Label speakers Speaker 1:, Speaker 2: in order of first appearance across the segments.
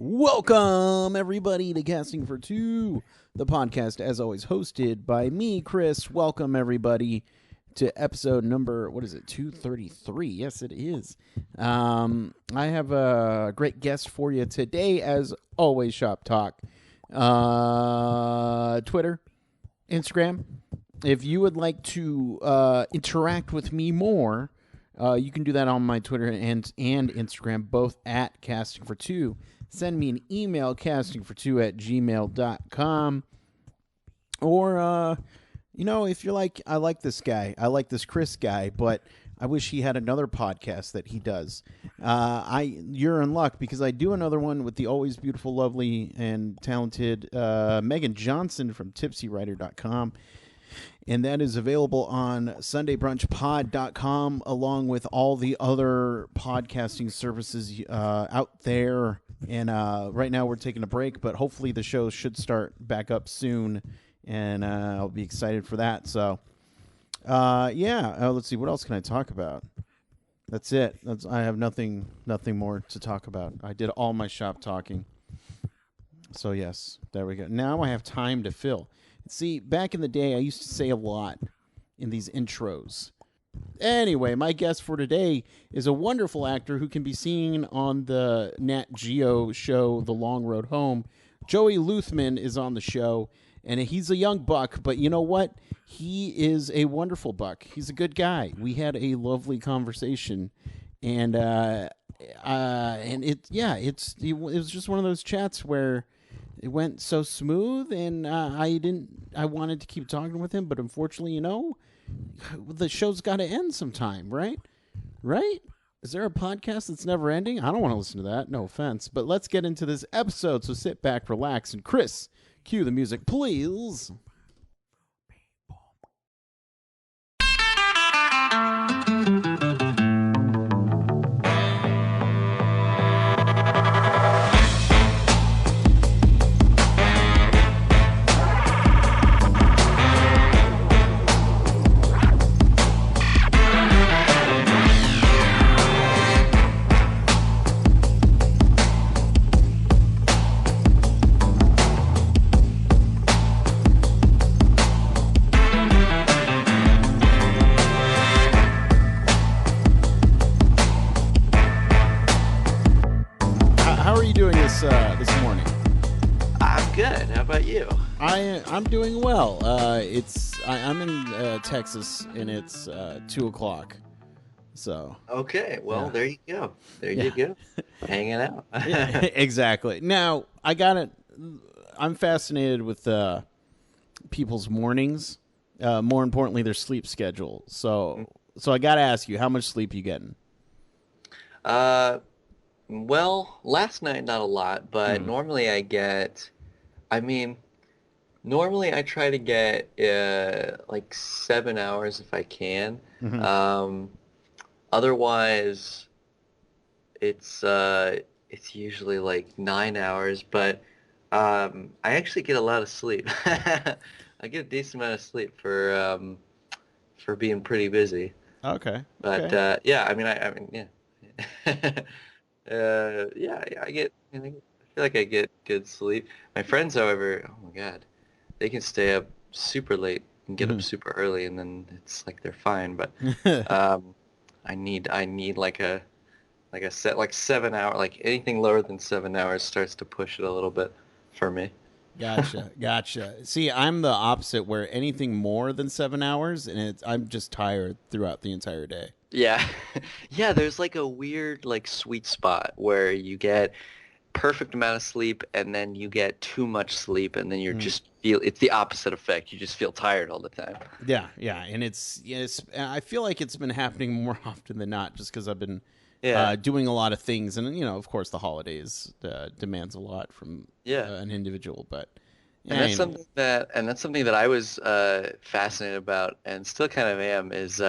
Speaker 1: Welcome, everybody, to Casting for Two, the podcast, as always, hosted by me, Chris. Welcome, everybody, to episode number, 233? Yes, it is. I have a great guest for you today, as always, Shop Talk. Twitter, Instagram. If you would like to interact with me more, you can do that on my Twitter and Instagram, both at Casting for Two. Send me an email, castingfor2@gmail.com. Or, if you're like, I like this guy, I like this Chris guy, but I wish he had another podcast that he does. You're in luck, because I do another one with the always beautiful, lovely, and talented Megan Johnson from tipsywriter.com. And that is available on SundayBrunchPod.com, along with all the other podcasting services out there. And right now we're taking a break, but hopefully the show should start back up soon, and I'll be excited for that. So, let's see. What else can I talk about? That's it. I have nothing more to talk about. I did all my shop talking. So, yes, there we go. Now I have time to fill. See, back in the day, I used to say a lot in these intros. Anyway, my guest for today is a wonderful actor who can be seen on the Nat Geo show, The Long Road Home. Joey Luthman is on the show, and he's a young buck, but you know what? He is a wonderful buck. He's a good guy. We had a lovely conversation, and it was just one of those chats where it went so smooth, and I wanted to keep talking with him, but unfortunately, the show's got to end sometime, right? Right? Is there a podcast that's never ending? I don't want to listen to that. No offense. But let's get into this episode. So sit back, relax, and Chris, cue the music, please. This morning?
Speaker 2: I'm good. How about you?
Speaker 1: I'm doing well. I'm in Texas, and it's 2:00. So
Speaker 2: okay. Well,
Speaker 1: yeah.
Speaker 2: There you go. You go. Hanging out.
Speaker 1: Yeah, exactly. Now I got it. I'm fascinated with people's mornings. More importantly, their sleep schedule. So I got to ask you, how much sleep you getting?
Speaker 2: Well, last night not a lot, but normally I try to get like 7 hours if I can.
Speaker 1: Mm-hmm.
Speaker 2: Otherwise, it's usually like 9 hours, but I actually get a lot of sleep. I get a decent amount of sleep for being pretty busy.
Speaker 1: Okay.
Speaker 2: But
Speaker 1: okay.
Speaker 2: yeah. I feel like I get good sleep. My friends, however, oh my God, they can stay up super late and get up super early, and then it's like they're fine. But I need like a 7 hour, like anything lower than 7 hours starts to push it a little bit for me.
Speaker 1: Gotcha. See, I'm the opposite, where anything more than 7 hours, and I'm just tired throughout the entire day.
Speaker 2: Yeah. Yeah, there's like a weird like sweet spot where you get perfect amount of sleep and then you get too much sleep and then it's the opposite effect. You just feel tired all the time.
Speaker 1: Yeah, and I feel like it's been happening more often than not, just because I've been doing a lot of things, and of course the holidays demands a lot from an individual, but
Speaker 2: and that's something that I was fascinated about, and still kind of am, is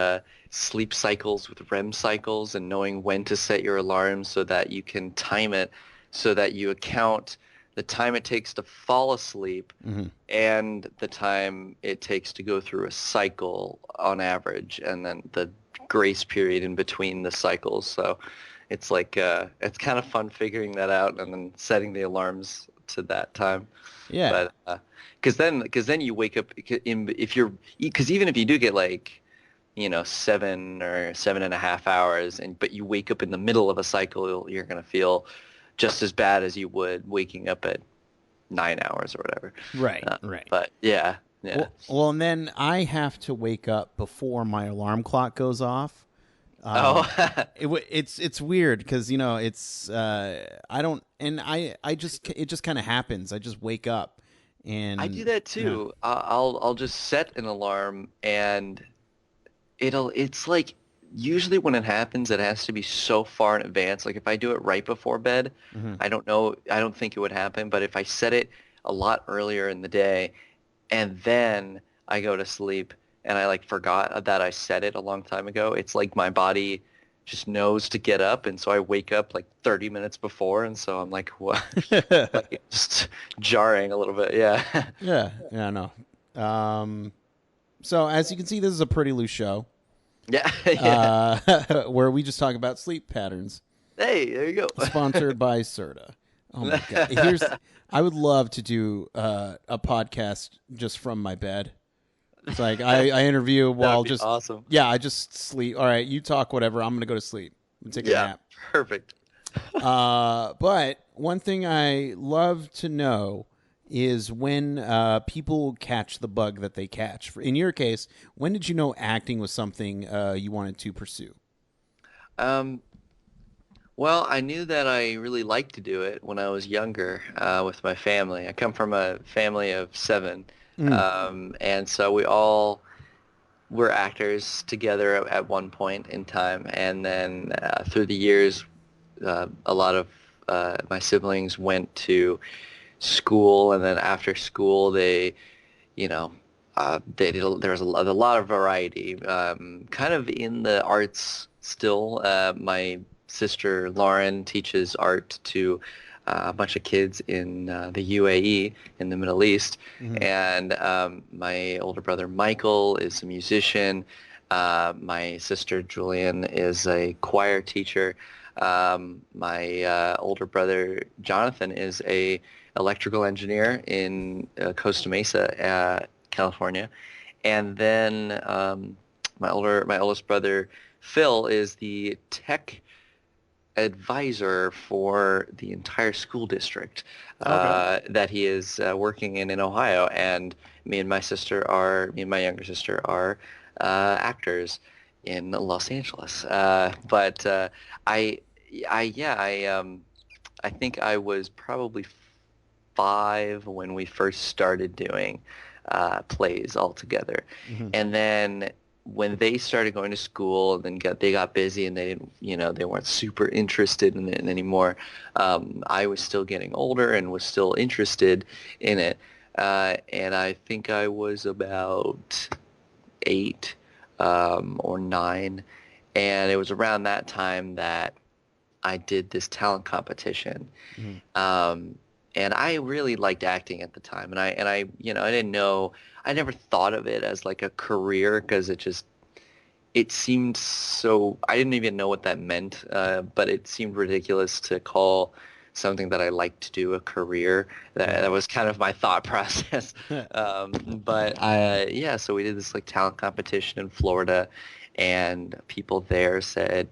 Speaker 2: sleep cycles with REM cycles, and knowing when to set your alarm so that you can time it, so that you account the time it takes to fall asleep and the time it takes to go through a cycle on average, and then the grace period in between the cycles. So it's like it's kind of fun figuring that out and then setting the alarms to that time.
Speaker 1: Yeah.
Speaker 2: But because then you wake up if you're because even if you do get like 7 or 7.5 hours and but you wake up in the middle of a cycle, you're gonna feel just as bad as you would waking up at 9 hours or whatever.
Speaker 1: Right. Right.
Speaker 2: But yeah, yeah.
Speaker 1: Well, and then I have to wake up before my alarm clock goes off.
Speaker 2: Oh,
Speaker 1: It's weird because it's I don't and I just it just kind of happens. I just wake up
Speaker 2: I do
Speaker 1: and
Speaker 2: that
Speaker 1: yeah.
Speaker 2: too. I'll just set an alarm and it's like usually when it happens, it has to be so far in advance. Like if I do it right before bed,
Speaker 1: Mhm.
Speaker 2: I don't think it would happen. But if I set it a lot earlier in the day and then I go to sleep and I like forgot that I set it a long time ago, it's like my body just knows to get up, and so I wake up like 30 minutes before, and so I'm like, what? Like just jarring a little bit. Yeah.
Speaker 1: Yeah, yeah, I know. So as you can see, this is a pretty loose show,
Speaker 2: Yeah. Yeah.
Speaker 1: where we just talk about sleep patterns.
Speaker 2: Hey, there you go.
Speaker 1: Sponsored by Serta. Oh my god! I would love to do a podcast just from my bed. It's like I interview
Speaker 2: That would
Speaker 1: while
Speaker 2: be
Speaker 1: just
Speaker 2: awesome.
Speaker 1: yeah, I just sleep. All right, you talk whatever. I'm gonna go to sleep and take a
Speaker 2: Yeah,
Speaker 1: nap.
Speaker 2: perfect.
Speaker 1: But one thing I love to know is when people catch the bug that they catch. In your case, when did you know acting was something you wanted to pursue?
Speaker 2: Um, well, I knew that I really liked to do it when I was younger with my family. I come from a family of seven,
Speaker 1: Mm.
Speaker 2: and so we all were actors together at one point in time. And then through the years, a lot of my siblings went to school, and then after school, you know, there was a lot of variety, kind of in the arts still. My sister Lauren teaches art to a bunch of kids in the UAE in the Middle East,
Speaker 1: Hmm.
Speaker 2: and my older brother Michael is a musician. My sister Julian is a choir teacher. My older brother Jonathan is a electrical engineer in Costa Mesa, California, and then my oldest brother Phil is the tech advisor for the entire school district
Speaker 1: Okay.
Speaker 2: that he is working in Ohio, and me and my younger sister are actors in Los Angeles. But I, I think I was probably 5 when we first started doing plays all together.
Speaker 1: Hmm.
Speaker 2: And then when they started going to school and then they got busy and they didn't, they weren't super interested in it anymore. I was still getting older and was still interested in it. And I think I was about 8 or 9. And it was around that time that I did this talent competition.
Speaker 1: Hmm.
Speaker 2: Um, and I really liked acting at the time, and I didn't know, I never thought of it as like a career because it seemed so, I didn't even know what that meant, but it seemed ridiculous to call something that I liked to do a career. That
Speaker 1: Right.
Speaker 2: was kind of my thought process. But yeah, so we did this like talent competition in Florida, and people there said,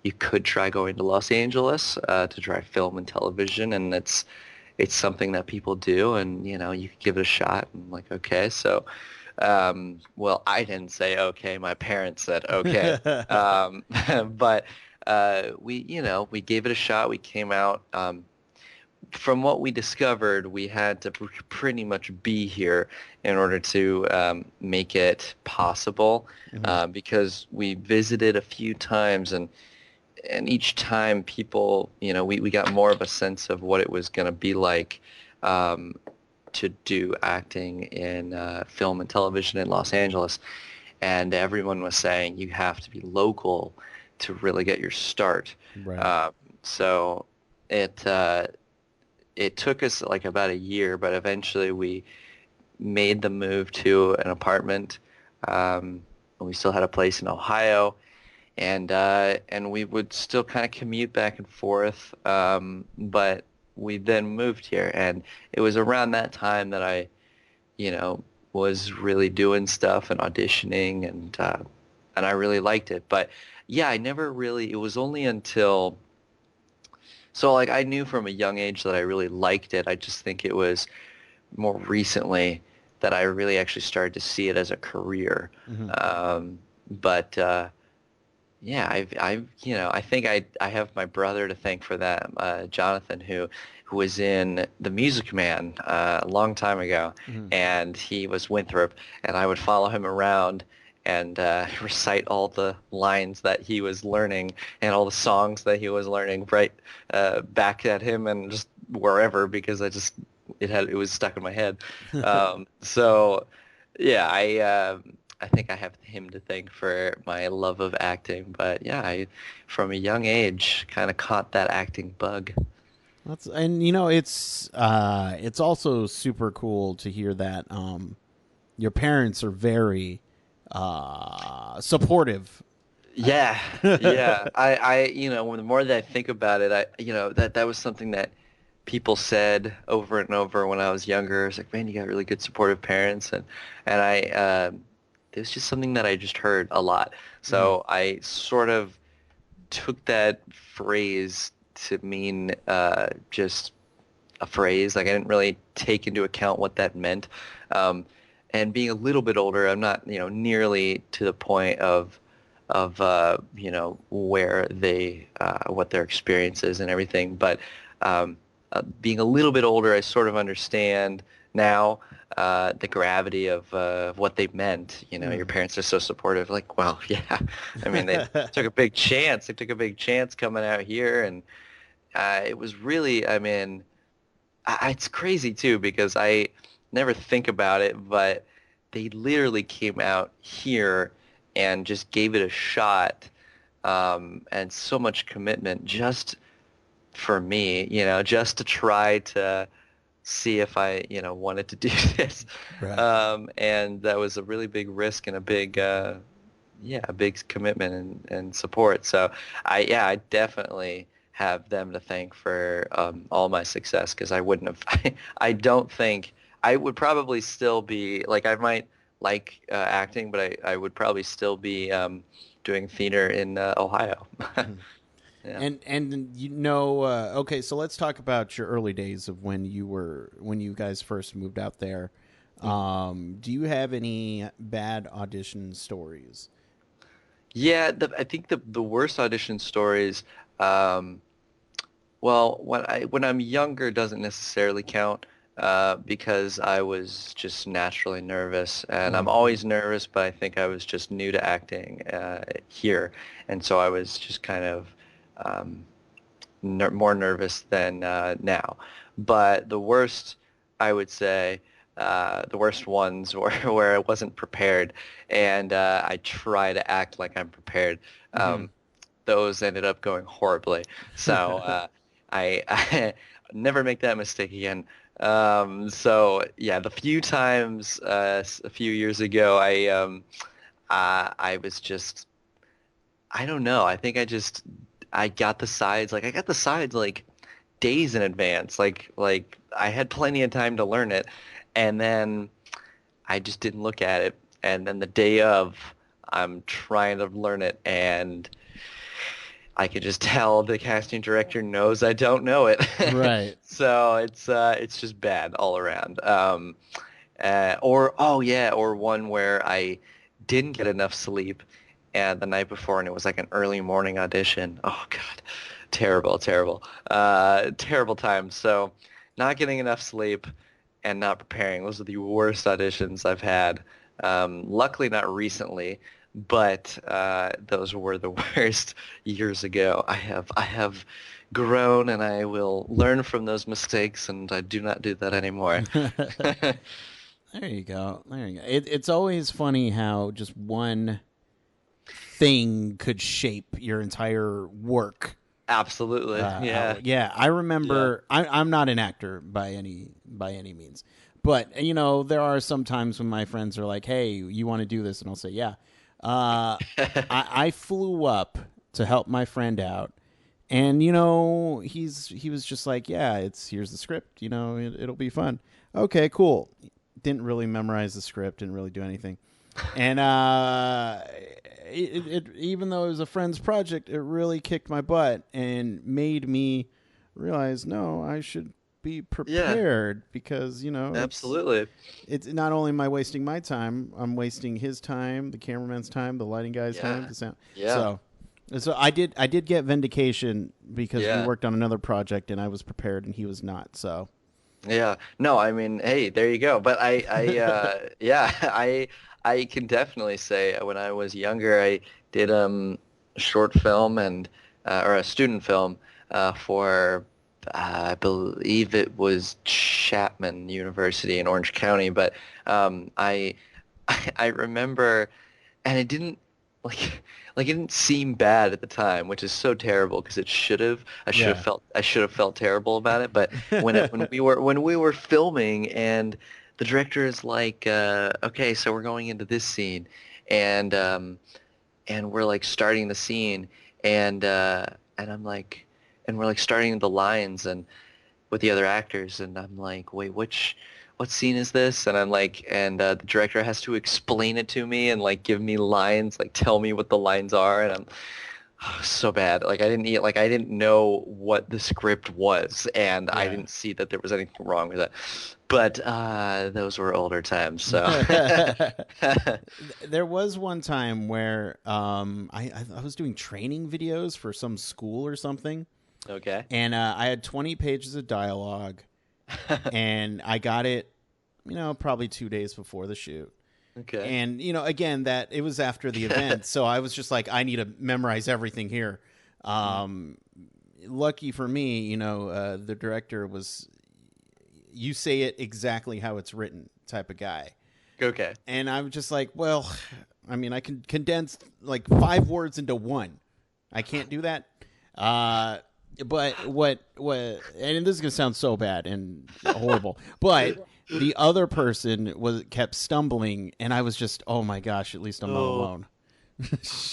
Speaker 2: you could try going to Los Angeles to try film and television, and it's something that people do, and you could give it a shot. I'm like, okay, so well, I didn't say okay, my parents said okay, um, but we gave it a shot. We came out. From what we discovered, we had to pretty much be here in order to make it possible,
Speaker 1: Hmm.
Speaker 2: because we visited a few times, and each time people, we got more of a sense of what it was going to be like um, to do acting in film and television in Los Angeles. And everyone was saying you have to be local to really get your start.
Speaker 1: Right.
Speaker 2: Um, so it it took us like about a year, but eventually we made the move to an apartment. We still had a place in Ohio, and we would still kind of commute back and forth. But we then moved here, and it was around that time that I, you know, was really doing stuff and auditioning, and I really liked it. But yeah, I never really. It was only until so like I knew from a young age that I really liked it. I just think it was more recently that I really actually started to see it as a career.
Speaker 1: Hmm.
Speaker 2: But Yeah, I think I have my brother to thank for that, Jonathan, who was in The Music Man a long time ago,
Speaker 1: Hmm.
Speaker 2: and he was Winthrop, and I would follow him around and recite all the lines that he was learning and all the songs that he was learning right back at him and just wherever because it was stuck in my head. So yeah, I think I have him to thank for my love of acting. But yeah, I from a young age kind of caught that acting bug.
Speaker 1: That's and it's also super cool to hear that your parents are very supportive.
Speaker 2: Yeah, yeah. The more that I think about it, that was something that people said over and over when I was younger. It's like, man, you got really good supportive parents, and it was just something that I just heard a lot.
Speaker 1: Mhm.
Speaker 2: So I sort of took that phrase to mean just a phrase. Like I didn't really take into account what that meant. Um, and being a little bit older, I'm not, nearly to the point of where what their experience is and everything. But being a little bit older, I sort of understand now the gravity of what they meant. Your
Speaker 1: Mm.
Speaker 2: parents are so supportive. Like, well, yeah. I mean, they took a big chance. They took a big chance coming out here, and it was really, I mean, it's crazy too because I never think about it, but they literally came out here and just gave it a shot, and so much commitment just for me, just to try to see if I, wanted to do this.
Speaker 1: Right.
Speaker 2: And that was a really big risk and a big commitment and support. So I definitely have them to thank for all my success because I wouldn't have, I don't think I would probably still be like, I might like acting, but I would probably still be doing theater in Ohio.
Speaker 1: Mhm.
Speaker 2: Yeah.
Speaker 1: And okay, so let's talk about your early days of when you guys first moved out there.
Speaker 2: Mhm.
Speaker 1: Do you have any bad audition stories?
Speaker 2: Yeah, I think the worst audition stories, um, well, when I'm younger doesn't necessarily count because I was just naturally nervous, and I'm
Speaker 1: Mhm.
Speaker 2: always nervous, but I think I was just new to acting here, and so I was just kind of um, more nervous than now. But the worst, I would say, the worst ones were where I wasn't prepared, and I try to act like I'm prepared.
Speaker 1: Mhm.
Speaker 2: Those ended up going horribly. So I never make that mistake again. So yeah, the few times a few years ago, I was just I don't know. I think I got the sides like days in advance. Like I had plenty of time to learn it, and then I just didn't look at it. And then the day of, I'm trying to learn it, and I could just tell the casting director knows I don't know it.
Speaker 1: Right.
Speaker 2: So it's just bad all around. Or oh yeah, or one where I didn't get enough sleep and the night before and it was like an early morning audition. Oh God, terrible, terrible, terrible time. So not getting enough sleep and not preparing. Those are the worst auditions I've had. Luckily not recently, but those were the worst years ago. I have grown and I will learn from those mistakes and I do not do that anymore.
Speaker 1: There you go. There you go. It's always funny how just one thing could shape your entire work.
Speaker 2: Absolutely. Yeah.
Speaker 1: Yeah, I
Speaker 2: Yeah.
Speaker 1: remember. I'm not an actor by any means, but there are some times when my friends are like, "Hey, you want to do this?" and I'll say, "Yeah." Uh, I flew up to help my friend out, and he was just like, yeah, it's here's the script. It'll be fun. Okay, cool. Didn't really memorize the script. Didn't really do anything. And even though it was a friend's project, it really kicked my butt and made me realize, no, I should be
Speaker 2: Yeah,
Speaker 1: prepared because
Speaker 2: absolutely.
Speaker 1: it's not only am I wasting my time, I'm wasting his time, the cameraman's time, the lighting guy's time,
Speaker 2: Yeah,
Speaker 1: the sound.
Speaker 2: yeah,
Speaker 1: So I did get vindication because we
Speaker 2: yeah.
Speaker 1: worked on another project and I was prepared and he was not. So
Speaker 2: Yeah. No, I mean, hey, there you go. But yeah, I can definitely say when I was younger, I did a short film and or a student film for I believe it was Chapman University in Orange County. But I I remember, and it didn't like it didn't seem bad at the time, which is so terrible because it should have.
Speaker 1: yeah.
Speaker 2: I should have felt terrible about it. But when we were filming and the director is like, okay, so we're going into this scene, and we're like starting the scene, and I'm like, and we're like starting the lines and with the other actors, and I'm like, wait, what scene is this? And I'm like, and the director has to explain it to me and like give me lines, like tell me what the lines are, and I'm so bad. Like I didn't know what the script was, and I
Speaker 1: Yeah.
Speaker 2: didn't see that there was anything wrong with it. But those were older times, so
Speaker 1: There was one time where I was doing training videos for some school or something,
Speaker 2: okay.
Speaker 1: and I had 20 pages of dialogue, and I got it, probably 2 days before the shoot.
Speaker 2: Okay.
Speaker 1: And again, that it was after the event, so I was just like, I need to memorize everything here. Um, Lucky for me, the director was, you say it exactly how it's written type of guy.
Speaker 2: Okay.
Speaker 1: And I'm just like, well, I mean, I can condense like 5 words into one. I can't do that. Uh, but and this is gonna sound so bad and horrible, but the other person kept stumbling, and I was just, oh my gosh, at least I'm not
Speaker 2: Oh.
Speaker 1: alone.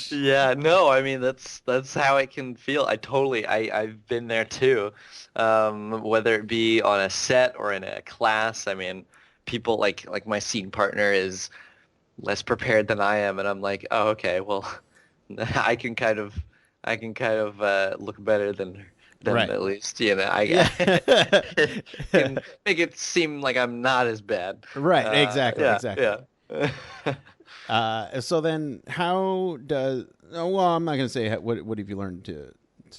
Speaker 2: Yeah, no, I mean that's how it can feel. I've been there too. Whether it be on a set or in a class. I mean, people like my scene partner is less prepared than I am, and I'm like, oh, okay, well, I can kind of look better than them
Speaker 1: Right.
Speaker 2: at least, you know.
Speaker 1: Yeah.
Speaker 2: Can make it seem like I'm not as bad.
Speaker 1: Right. Exactly.
Speaker 2: Yeah,
Speaker 1: Exactly.
Speaker 2: yeah.
Speaker 1: So then, how does? Oh, well, I'm not going to say what have you learned to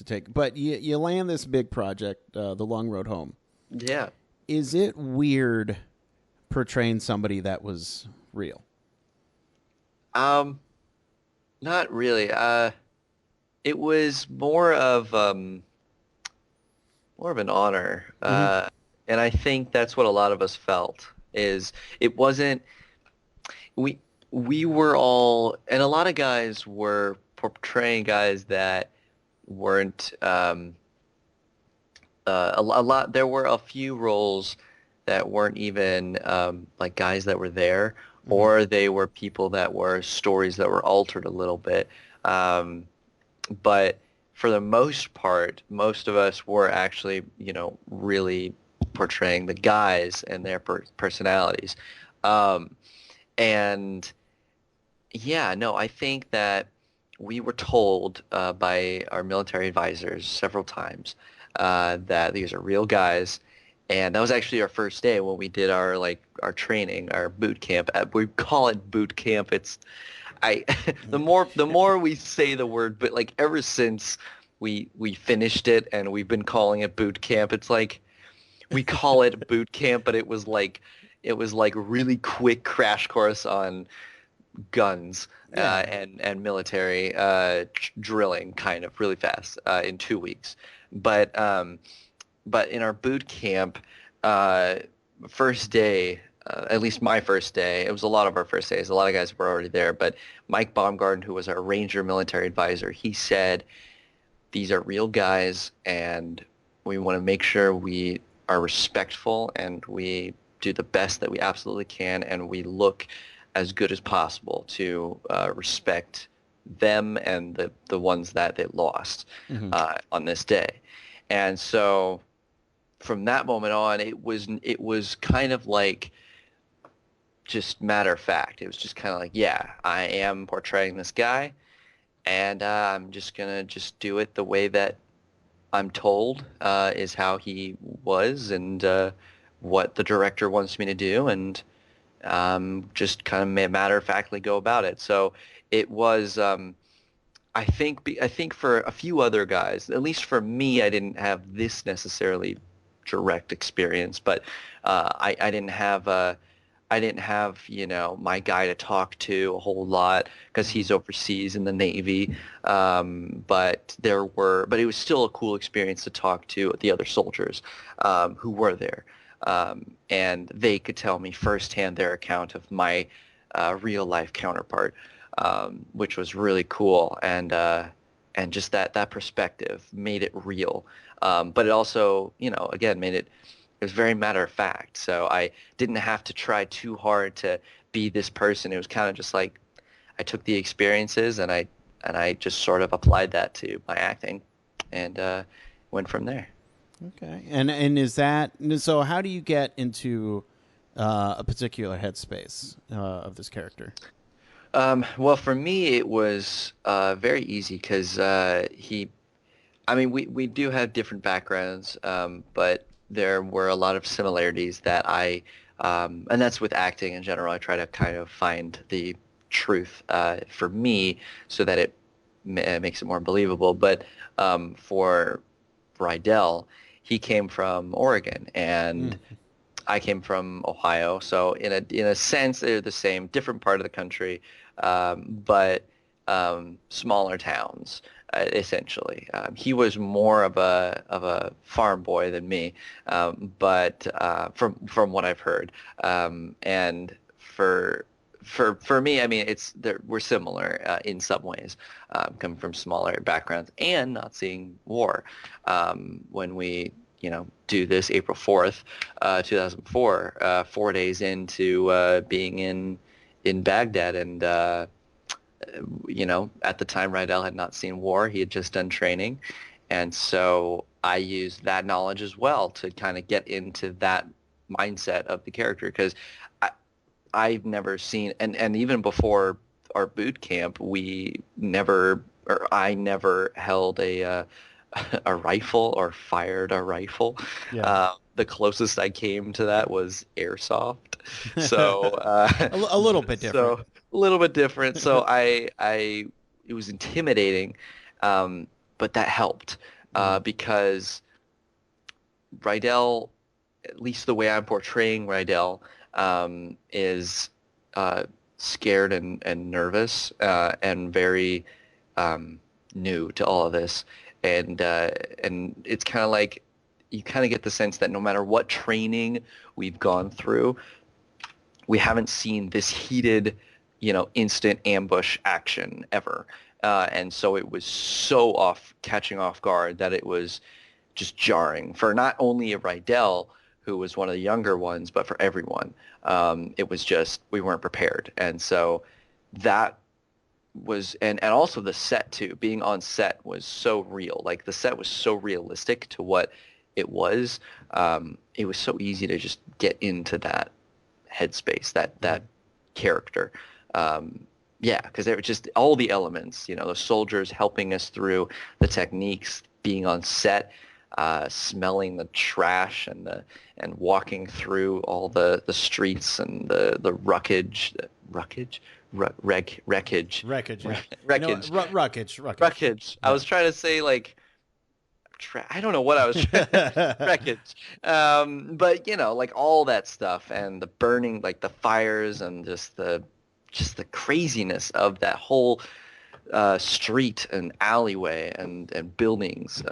Speaker 1: take, but you land this big project, the Long Road Home.
Speaker 2: Yeah.
Speaker 1: Is it weird portraying somebody that was real?
Speaker 2: Um, Not really. It was more of an honor.
Speaker 1: Hmm.
Speaker 2: And I think that's what a lot of us felt is it wasn't we we were all and a lot of guys were portraying guys that weren't a lot there were a few roles that weren't even like guys that were there
Speaker 1: Hmm.
Speaker 2: or they were people that were stories that were altered a little bit. Um, but for the most part, most of us were actually, really portraying the guys and their personalities. Um, and yeah, no, I think that we were told by our military advisors several times that these are real guys. And that was actually our first day when we did our training, our boot camp. We call it boot camp. It's I the more we say the word, but like ever since we finished it and we've been calling it boot camp, it's like we call it boot camp, but it was like really quick crash course on guns
Speaker 1: Yeah.
Speaker 2: and military drilling kind of really fast in 2 weeks. But but in our boot camp, uh, first day, at least my first day, it was a lot of our first days. A lot of guys were already there, but Mike Baumgarten, who was our Ranger military advisor, he said, "These are real guys, and we want to make sure we are respectful and we do the best that we absolutely can, and we look as good as possible to respect them and the ones that they lost
Speaker 1: Hmm.
Speaker 2: on this day. And so from that moment on, it was kind of like just matter of fact. It was just kind of like, yeah, I am portraying this guy, and I'm just gonna just do it the way that I'm told is how he was, and what the director wants me to do, and just kind of matter of factly go about it. So it was. I think for a few other guys, at least for me, I didn't have this necessarily direct experience, but I didn't have my guy to talk to a whole lot because
Speaker 1: Hmm.
Speaker 2: he's overseas in the Navy. But it was still a cool experience to talk to the other soldiers who were there, and they could tell me firsthand their account of my real life counterpart, which was really cool, and just that perspective made it real. But it also, again, made it was very matter of fact. So I didn't have to try too hard to be this person. It was kind of just like I took the experiences and I just sort of applied that to my acting, and went from there.
Speaker 1: Okay. And is that so? How do you get into a particular headspace of this character?
Speaker 2: Well, for me, it was very easy because I mean, we do have different backgrounds, but there were a lot of similarities and that's with acting in general. I try to kind of find the truth for me so that it makes it more believable. But for Rydell, he came from Oregon, and
Speaker 1: Mm.
Speaker 2: I came from Ohio, so in a sense they're the same, different part of the country, but smaller towns essentially. He was more of a farm boy than me, but from what I've heard, and for me, I mean, we're similar in some ways, coming from smaller backgrounds and not seeing war. When we do this April 4th, 2004, 4 days into being in Baghdad, and at the time Rydell had not seen war; he had just done training, and so I used that knowledge as well to kind of get into that mindset of the character because I've never seen, and even before our boot camp, we never, or I never held a rifle or fired a rifle.
Speaker 1: Yeah.
Speaker 2: The closest I came to that was airsoft. So,
Speaker 1: A little bit different.
Speaker 2: so a little bit different. So it was intimidating, but that helped
Speaker 1: Mm.
Speaker 2: because Rydell, at least the way I'm portraying Rydell, is uh, scared and nervous and very new to all of this, and it's kind of like you kind of get the sense that no matter what training we've gone through, we haven't seen this heated, instant ambush action ever. And so it was so catching off guard that it was just jarring for not only a Rydell, who was one of the younger ones, but for everyone. It was just, we weren't prepared. And so that and also the set too, being on set was so real. Like the set was so realistic to what it was. It was so easy to just get into that headspace, that character. Yeah, because they were just all the elements, the soldiers helping us through the techniques, being on set, smelling the trash and walking through all the streets and the wreckage, wreckage,
Speaker 1: Wreckage, yeah. You know,
Speaker 2: wreckage,
Speaker 1: Ruckage.
Speaker 2: wreckage. I
Speaker 1: Yeah.
Speaker 2: was trying to say like I don't know what I was trying wreckage. But like all that stuff and the burning, like the fires and just the craziness of that whole street and alleyway and buildings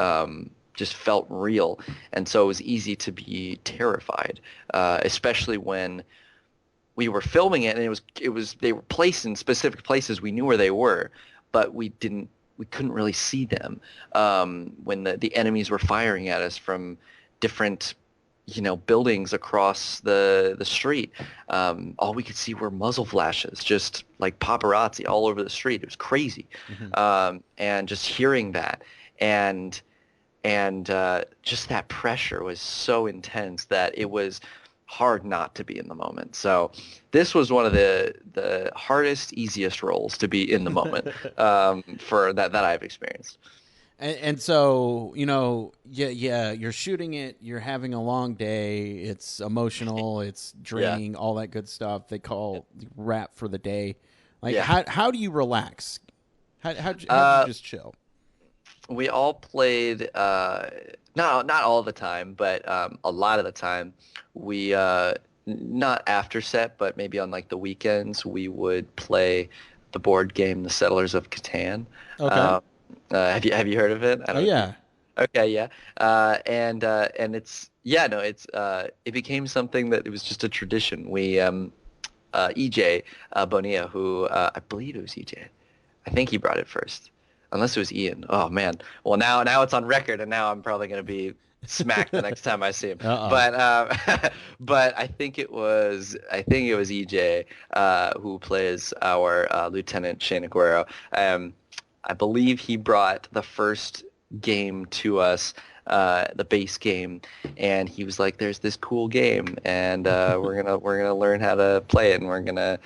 Speaker 2: just felt real, and so it was easy to be terrified, especially when we were filming it, and it was they were placed in specific places. We knew where they were, but we couldn't really see them when the enemies were firing at us from different buildings across the street. All we could see were muzzle flashes, just like paparazzi all over the street. It was crazy.
Speaker 1: Hmm.
Speaker 2: And just hearing that and just that pressure was so intense that it was hard not to be in the moment. So this was one of the hardest, easiest roles to be in the moment for that I've experienced.
Speaker 1: And so, yeah, you're shooting it, you're having a long day, it's emotional, it's
Speaker 2: Yeah.
Speaker 1: draining, all that good stuff. They call wrap for the day. Like,
Speaker 2: Yeah.
Speaker 1: how do you relax? How'd you
Speaker 2: Uh,
Speaker 1: just chill?
Speaker 2: we all played, not all the time, but a lot of the time, we not after set, but maybe on like the weekends, we would play the board game, The Settlers of Catan.
Speaker 1: Okay.
Speaker 2: Um, have you heard of it? I
Speaker 1: Oh
Speaker 2: don't know if you.
Speaker 1: yeah.
Speaker 2: Okay, yeah. And it's yeah, no, it became something that it was just a tradition. We EJ Bonilla, who I believe it was EJ. I think he brought it first, unless it was Ian. Oh man. Well, now it's on record, and now I'm probably gonna be smacked the next time I see him.
Speaker 1: Uh
Speaker 2: But but I think it was EJ who plays our Lieutenant Shane Aguero. I believe he brought the first game to us, the base game, and he was like, "There's this cool game, and we're gonna learn how to play it, and we're gonna,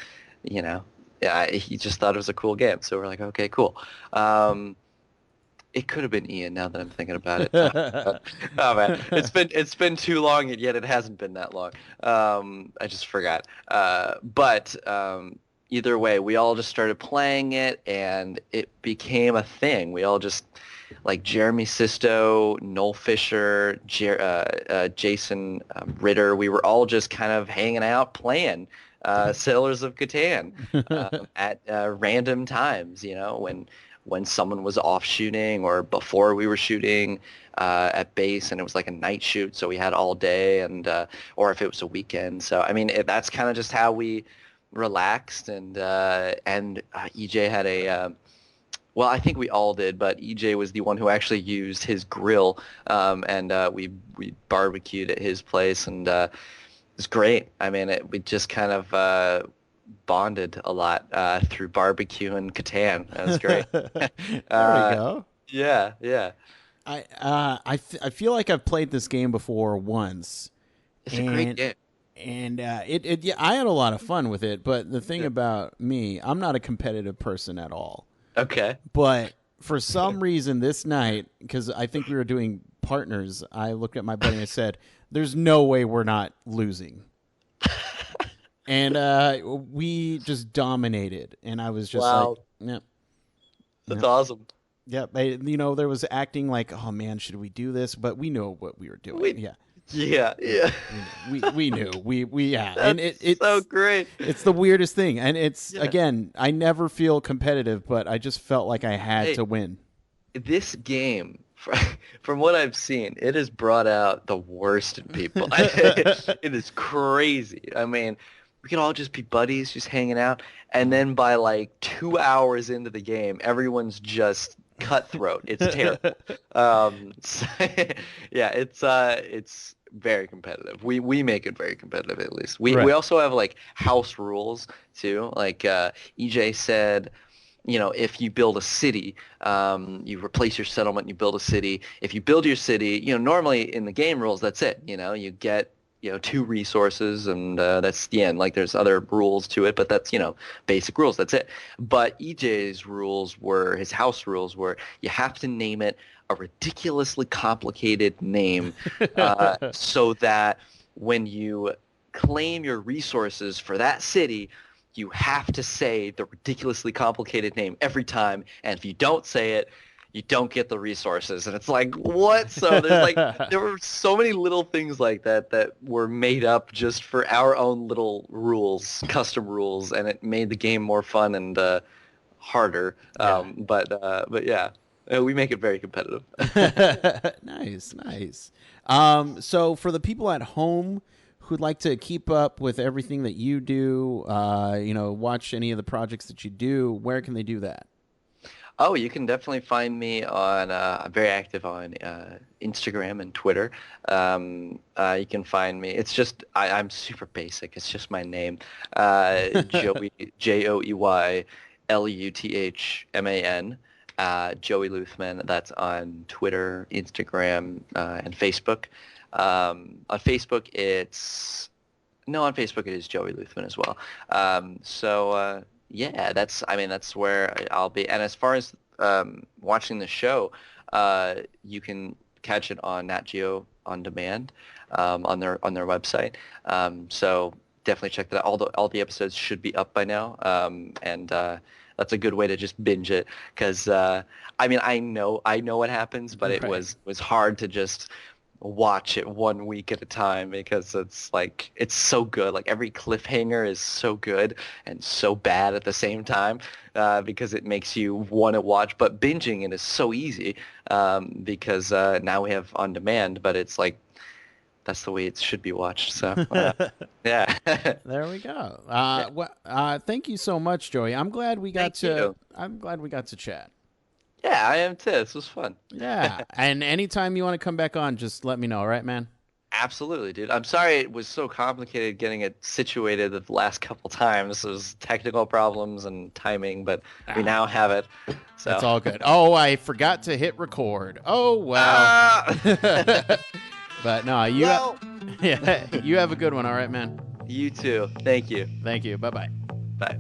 Speaker 2: you know." Yeah, he just thought it was a cool game, so we're like, okay, cool. Um, it could have been Ian now that I'm thinking about it.
Speaker 1: oh.
Speaker 2: Oh man, it's been too long, and yet it hasn't been that long. I just forgot. But either way, we all just started playing it, and it became a thing. We all just like Jeremy Sisto, Noel Fisher, Jason Ritter. We were all just kind of hanging out playing Settlers of Catan at random times. When someone was off shooting or before we were shooting at base, and it was like a night shoot, so we had all day, and or if it was a weekend. So I mean, that's kind of just how we relaxed, and EJ had a. Well, I think we all did, but EJ was the one who actually used his grill, and we barbecued at his place, and it was great. I mean, we just kind of bonded a lot through barbecue and Catan. That was great.
Speaker 1: There we
Speaker 2: uh,
Speaker 1: go.
Speaker 2: yeah, yeah,
Speaker 1: I feel like I've played this game before once,
Speaker 2: it's a great
Speaker 1: and
Speaker 2: game.
Speaker 1: yeah, I had a lot of fun with it. But the thing
Speaker 2: Yeah.
Speaker 1: about me, I'm not a competitive person at all.
Speaker 2: Okay.
Speaker 1: But for some reason this night, because I think we were doing partners, I looked at my buddy and I said, "There's no way we're not losing." And we just dominated, and I was just like,
Speaker 2: Wow,
Speaker 1: "Yep,
Speaker 2: that's
Speaker 1: yep,
Speaker 2: awesome.
Speaker 1: yep." There was acting like, "Oh man, should we do this?" But we know what we were doing.
Speaker 2: We,
Speaker 1: Yeah,
Speaker 2: yeah,
Speaker 1: yeah,
Speaker 2: yeah.
Speaker 1: we knew we yeah, and
Speaker 2: That's so great.
Speaker 1: it's the weirdest thing, and it's
Speaker 2: Yeah.
Speaker 1: again, I never feel competitive, but I just felt like I had
Speaker 2: Hey,
Speaker 1: to win.
Speaker 2: this game, from what I've seen, it has brought out the worst in people. It is crazy. I mean, we could all just be buddies, just hanging out, and then by like 2 hours into the game, everyone's just cutthroat. It's terrible. So, yeah, it's very competitive. We make it very competitive at least. We
Speaker 1: Right.
Speaker 2: also have like house rules too. Like EJ said, if you build a city, you replace your settlement, you build a city. If you build your city, normally in the game rules, that's it. You get, two resources, and that's the end. Like there's other rules to it, but that's, basic rules. That's it. But his house rules were you have to name it a ridiculously complicated name so that when you claim your resources for that city, you have to say the ridiculously complicated name every time, and if you don't say it, you don't get the resources. And it's like, what? So there were so many little things like that were made up just for our own little rules, custom rules, and it made the game more fun and harder.
Speaker 1: Yeah.
Speaker 2: But yeah, we make it very competitive.
Speaker 1: Nice, nice. So for the people at home who'd like to keep up with everything that you do, watch any of the projects that you do, where can they do that?
Speaker 2: Oh, you can definitely find me on, I'm very active on Instagram and Twitter. You can find me. It's just, I'm super basic. It's just my name. Joey, JoeyLuthman. Joey Luthman. That's on Twitter, Instagram, and Facebook. On Facebook, on Facebook it is Joey Luthman as well. Yeah, that's where I'll be. And as far as watching the show, you can catch it on Nat Geo on demand on their website. So definitely check that out. All the episodes should be up by now, and that's a good way to just binge it because I know what happens, but it
Speaker 1: Right.
Speaker 2: was hard to just watch it 1 week at a time because it's so good. Like every cliffhanger is so good and so bad at the same time because it makes you want to watch. But binging it is so easy because now we have on demand, but it's like that's the way it should be watched. So yeah.
Speaker 1: There we go.
Speaker 2: Yeah.
Speaker 1: Thank you so much, Joey.
Speaker 2: Thank you.
Speaker 1: I'm glad we got to chat.
Speaker 2: Yeah, I am too. This was fun.
Speaker 1: Yeah, and anytime you want to come back on, just let me know, all right, man?
Speaker 2: Absolutely, dude. I'm sorry it was so complicated getting it situated the last couple times. It was technical problems and timing, but we now have it.
Speaker 1: That's
Speaker 2: So,
Speaker 1: all good. Oh, I forgot to hit record. Oh, well.
Speaker 2: ah!
Speaker 1: But no,
Speaker 2: Well,
Speaker 1: yeah, you have a good one, all right, man?
Speaker 2: you too. Thank you.
Speaker 1: Thank you. Bye-bye.
Speaker 2: Bye.